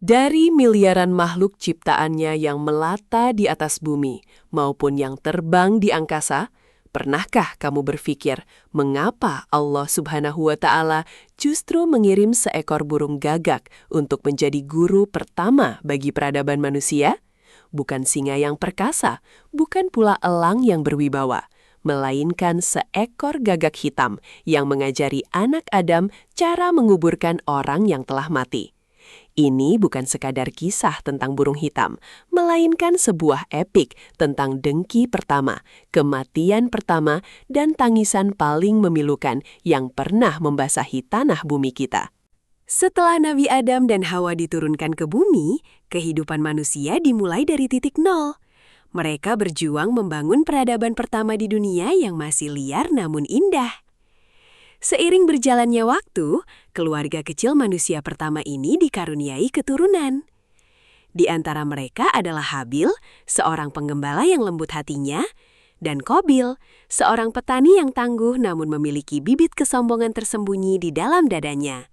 Dari miliaran makhluk ciptaannya yang melata di atas bumi maupun yang terbang di angkasa, pernahkah kamu berpikir mengapa Allah Subhanahu wa Ta'ala justru mengirim seekor burung gagak untuk menjadi guru pertama bagi peradaban manusia? Bukan singa yang perkasa, bukan pula elang yang berwibawa, melainkan seekor gagak hitam yang mengajari anak Adam cara menguburkan orang yang telah mati. Ini bukan sekadar kisah tentang burung hitam, melainkan sebuah epik tentang dengki pertama, kematian pertama, dan tangisan paling memilukan yang pernah membasahi tanah bumi kita. Setelah Nabi Adam dan Hawa diturunkan ke bumi, kehidupan manusia dimulai dari titik nol. Mereka berjuang membangun peradaban pertama di dunia yang masih liar namun indah. Seiring berjalannya waktu, keluarga kecil manusia pertama ini dikaruniai keturunan. Di antara mereka adalah Habil, seorang penggembala yang lembut hatinya, dan Qobil, seorang petani yang tangguh namun memiliki bibit kesombongan tersembunyi di dalam dadanya.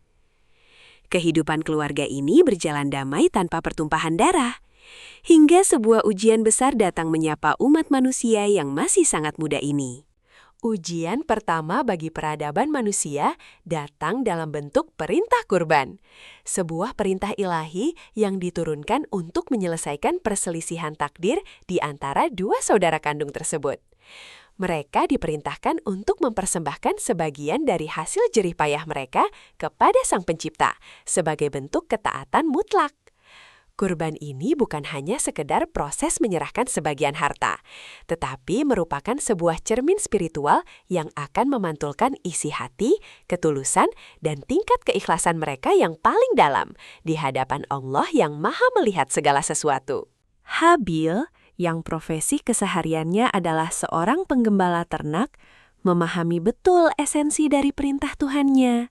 Kehidupan keluarga ini berjalan damai tanpa pertumpahan darah, hingga sebuah ujian besar datang menyapa umat manusia yang masih sangat muda ini. Ujian pertama bagi peradaban manusia datang dalam bentuk perintah kurban. Sebuah perintah ilahi yang diturunkan untuk menyelesaikan perselisihan takdir di antara dua saudara kandung tersebut. Mereka diperintahkan untuk mempersembahkan sebagian dari hasil jerih payah mereka kepada Sang Pencipta sebagai bentuk ketaatan mutlak. Kurban ini bukan hanya sekedar proses menyerahkan sebagian harta, tetapi merupakan sebuah cermin spiritual yang akan memantulkan isi hati, ketulusan, dan tingkat keikhlasan mereka yang paling dalam di hadapan Allah yang Maha melihat segala sesuatu. Habil, yang profesi kesehariannya adalah seorang penggembala ternak, memahami betul esensi dari perintah Tuhannya.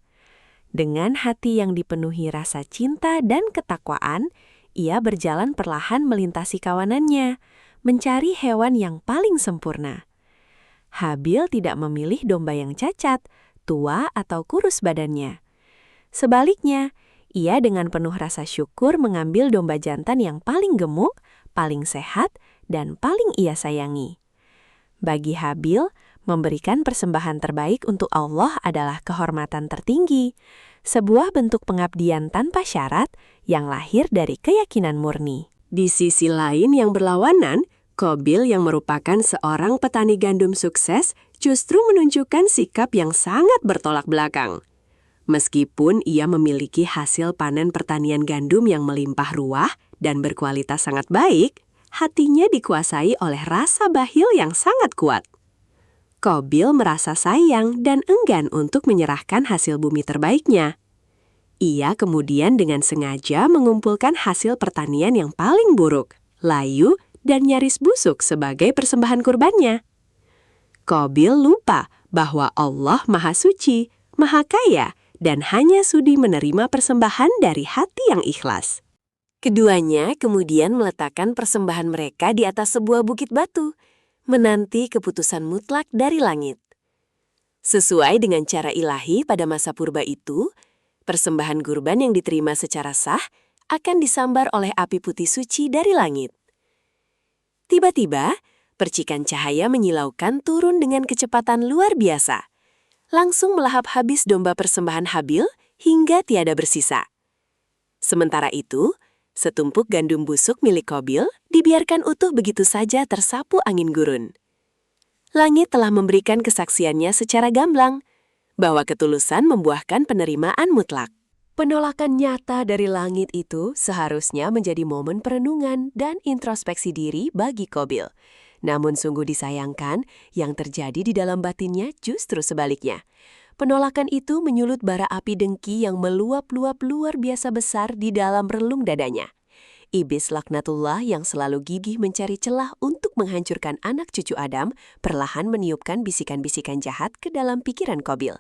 Dengan hati yang dipenuhi rasa cinta dan ketakwaan, ia berjalan perlahan melintasi kawanannya, mencari hewan yang paling sempurna. Habil tidak memilih domba yang cacat, tua atau kurus badannya. Sebaliknya, ia dengan penuh rasa syukur mengambil domba jantan yang paling gemuk, paling sehat, dan paling ia sayangi. Bagi Habil, memberikan persembahan terbaik untuk Allah adalah kehormatan tertinggi, sebuah bentuk pengabdian tanpa syarat yang lahir dari keyakinan murni. Di sisi lain yang berlawanan, Qobil yang merupakan seorang petani gandum sukses justru menunjukkan sikap yang sangat bertolak belakang. Meskipun ia memiliki hasil panen pertanian gandum yang melimpah ruah dan berkualitas sangat baik, hatinya dikuasai oleh rasa bakhil yang sangat kuat. Qobil merasa sayang dan enggan untuk menyerahkan hasil bumi terbaiknya. Ia kemudian dengan sengaja mengumpulkan hasil pertanian yang paling buruk, layu, dan nyaris busuk sebagai persembahan kurbannya. Qobil lupa bahwa Allah Maha Suci, Maha Kaya, dan hanya sudi menerima persembahan dari hati yang ikhlas. Keduanya kemudian meletakkan persembahan mereka di atas sebuah bukit batu, menanti keputusan mutlak dari langit. Sesuai dengan cara ilahi pada masa purba itu, persembahan kurban yang diterima secara sah akan disambar oleh api putih suci dari langit. Tiba-tiba, percikan cahaya menyilaukan turun dengan kecepatan luar biasa, langsung melahap habis domba persembahan Habil hingga tiada bersisa. Sementara itu, setumpuk gandum busuk milik Qobil dibiarkan utuh begitu saja tersapu angin gurun. Langit telah memberikan kesaksiannya secara gamblang bahwa ketulusan membuahkan penerimaan mutlak. Penolakan nyata dari langit itu seharusnya menjadi momen perenungan dan introspeksi diri bagi Qobil. Namun sungguh disayangkan, yang terjadi di dalam batinnya justru sebaliknya. Penolakan itu menyulut bara api dengki yang meluap-luap luar biasa besar di dalam relung dadanya. Iblis laknatullah yang selalu gigih mencari celah untuk menghancurkan anak cucu Adam, perlahan meniupkan bisikan-bisikan jahat ke dalam pikiran Qobil.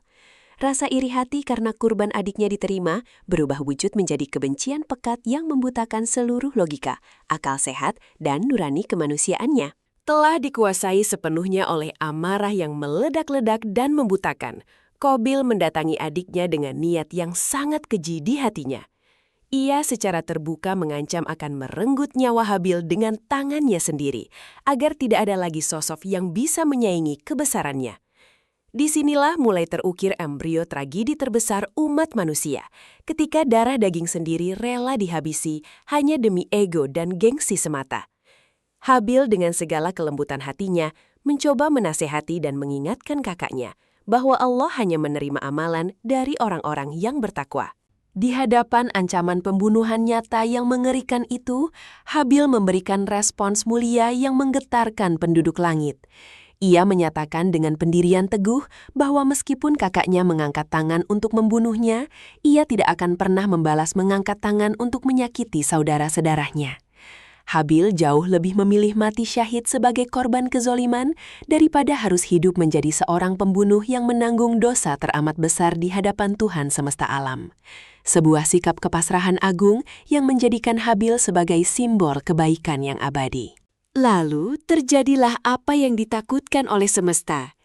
Rasa iri hati karena kurban adiknya diterima berubah wujud menjadi kebencian pekat yang membutakan seluruh logika, akal sehat, dan nurani kemanusiaannya. Telah dikuasai sepenuhnya oleh amarah yang meledak-ledak dan membutakan, Qobil mendatangi adiknya dengan niat yang sangat keji di hatinya. Ia secara terbuka mengancam akan merenggut nyawa Habil dengan tangannya sendiri, agar tidak ada lagi sosok yang bisa menyaingi kebesarannya. Disinilah mulai terukir embrio tragedi terbesar umat manusia, ketika darah daging sendiri rela dihabisi hanya demi ego dan gengsi semata. Habil dengan segala kelembutan hatinya mencoba menasehati dan mengingatkan kakaknya bahwa Allah hanya menerima amalan dari orang-orang yang bertakwa. Di hadapan ancaman pembunuhan nyata yang mengerikan itu, Habil memberikan respons mulia yang menggetarkan penduduk langit. Ia menyatakan dengan pendirian teguh bahwa meskipun kakaknya mengangkat tangan untuk membunuhnya, ia tidak akan pernah membalas mengangkat tangan untuk menyakiti saudara-saudaranya. Habil jauh lebih memilih mati syahid sebagai korban kezoliman daripada harus hidup menjadi seorang pembunuh yang menanggung dosa teramat besar di hadapan Tuhan semesta alam. Sebuah sikap kepasrahan agung yang menjadikan Habil sebagai simbol kebaikan yang abadi. Lalu terjadilah apa yang ditakutkan oleh semesta.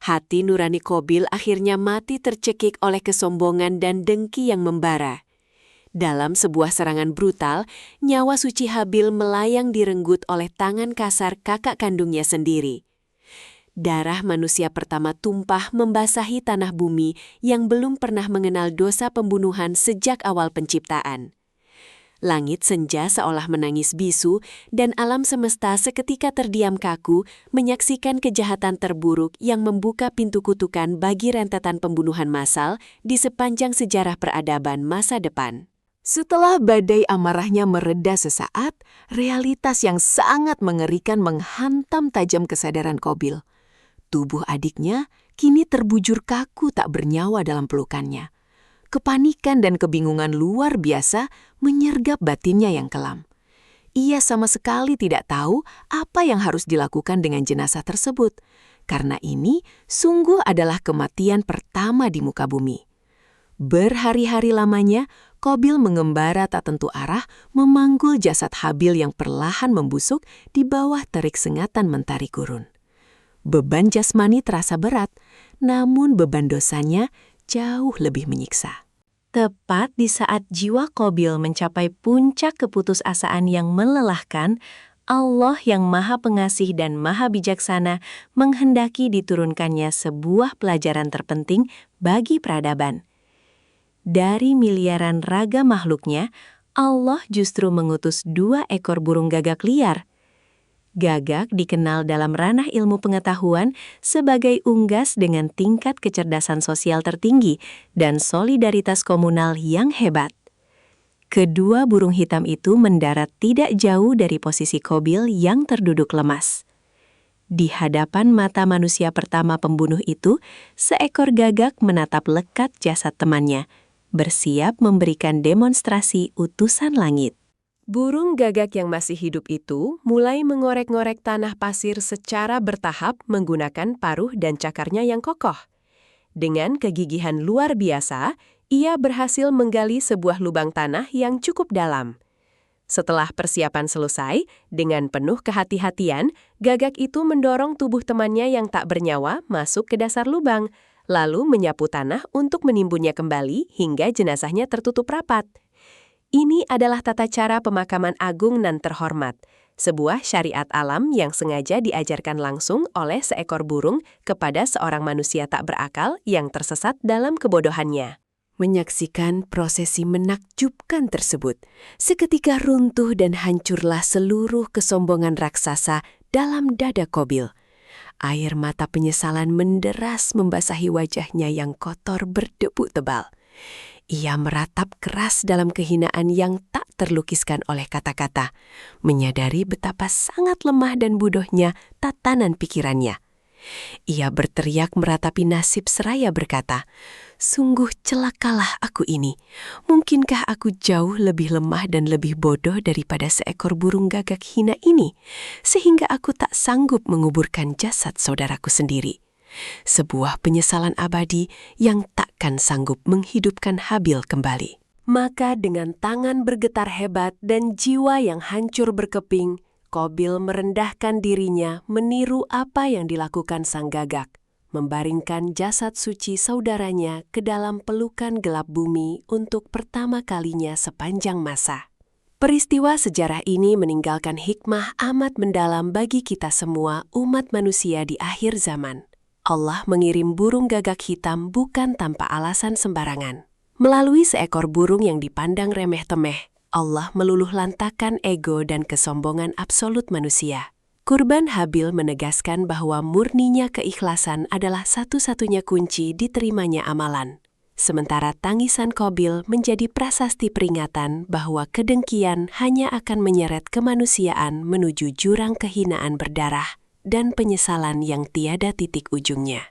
Hati nurani Qabil akhirnya mati tercekik oleh kesombongan dan dengki yang membara. Dalam sebuah serangan brutal, nyawa suci Habil melayang direnggut oleh tangan kasar kakak kandungnya sendiri. Darah manusia pertama tumpah membasahi tanah bumi yang belum pernah mengenal dosa pembunuhan sejak awal penciptaan. Langit senja seolah menangis bisu dan alam semesta seketika terdiam kaku menyaksikan kejahatan terburuk yang membuka pintu kutukan bagi rentetan pembunuhan massal di sepanjang sejarah peradaban masa depan. Setelah badai amarahnya mereda sesaat, realitas yang sangat mengerikan menghantam tajam kesadaran Qabil. Tubuh adiknya kini terbujur kaku tak bernyawa dalam pelukannya. Kepanikan dan kebingungan luar biasa menyergap batinnya yang kelam. Ia sama sekali tidak tahu apa yang harus dilakukan dengan jenazah tersebut, karena ini sungguh adalah kematian pertama di muka bumi. Berhari-hari lamanya, Qabil mengembara tak tentu arah memanggul jasad Habil yang perlahan membusuk di bawah terik sengatan mentari gurun. Beban jasmani terasa berat, namun beban dosanya jauh lebih menyiksa. Tepat di saat jiwa Qabil mencapai puncak keputusasaan yang melelahkan, Allah yang Maha Pengasih dan Maha Bijaksana menghendaki diturunkannya sebuah pelajaran terpenting bagi peradaban. Dari miliaran raga makhluknya, Allah justru mengutus 2 ekor burung gagak liar. Gagak dikenal dalam ranah ilmu pengetahuan sebagai unggas dengan tingkat kecerdasan sosial tertinggi dan solidaritas komunal yang hebat. Kedua burung hitam itu mendarat tidak jauh dari posisi Qabil yang terduduk lemas. Di hadapan mata manusia pertama pembunuh itu, seekor gagak menatap lekat jasad temannya, bersiap memberikan demonstrasi utusan langit. Burung gagak yang masih hidup itu mulai mengorek-ngorek tanah pasir secara bertahap menggunakan paruh dan cakarnya yang kokoh. Dengan kegigihan luar biasa, ia berhasil menggali sebuah lubang tanah yang cukup dalam. Setelah persiapan selesai, dengan penuh kehati-hatian, gagak itu mendorong tubuh temannya yang tak bernyawa masuk ke dasar lubang, lalu menyapu tanah untuk menimbunnya kembali hingga jenazahnya tertutup rapat. Ini adalah tata cara pemakaman agung nan terhormat, sebuah syariat alam yang sengaja diajarkan langsung oleh seekor burung kepada seorang manusia tak berakal yang tersesat dalam kebodohannya. Menyaksikan prosesi menakjubkan tersebut, seketika runtuh dan hancurlah seluruh kesombongan raksasa dalam dada Qabil. Air mata penyesalan menderas membasahi wajahnya yang kotor berdebu tebal. Ia meratap keras dalam kehinaan yang tak terlukiskan oleh kata-kata, menyadari betapa sangat lemah dan bodohnya tatanan pikirannya. Ia berteriak meratapi nasib seraya berkata, "Sungguh celakalah aku ini. Mungkinkah aku jauh lebih lemah dan lebih bodoh daripada seekor burung gagak hina ini, sehingga aku tak sanggup menguburkan jasad saudaraku sendiri." Sebuah penyesalan abadi yang takkan sanggup menghidupkan Habil kembali. Maka dengan tangan bergetar hebat dan jiwa yang hancur berkeping, Qabil merendahkan dirinya meniru apa yang dilakukan sang gagak. membaringkan jasad suci saudaranya ke dalam pelukan gelap bumi untuk pertama kalinya sepanjang masa. Peristiwa sejarah ini meninggalkan hikmah amat mendalam bagi kita semua umat manusia di akhir zaman. Allah mengirim burung gagak hitam bukan tanpa alasan sembarangan. Melalui seekor burung yang dipandang remeh-temeh, Allah meluluh lantakan ego dan kesombongan absolut manusia. Kurban Habil menegaskan bahwa murninya keikhlasan adalah satu-satunya kunci diterimanya amalan. Sementara tangisan Qabil menjadi prasasti peringatan bahwa kedengkian hanya akan menyeret kemanusiaan menuju jurang kehinaan berdarah dan penyesalan yang tiada titik ujungnya.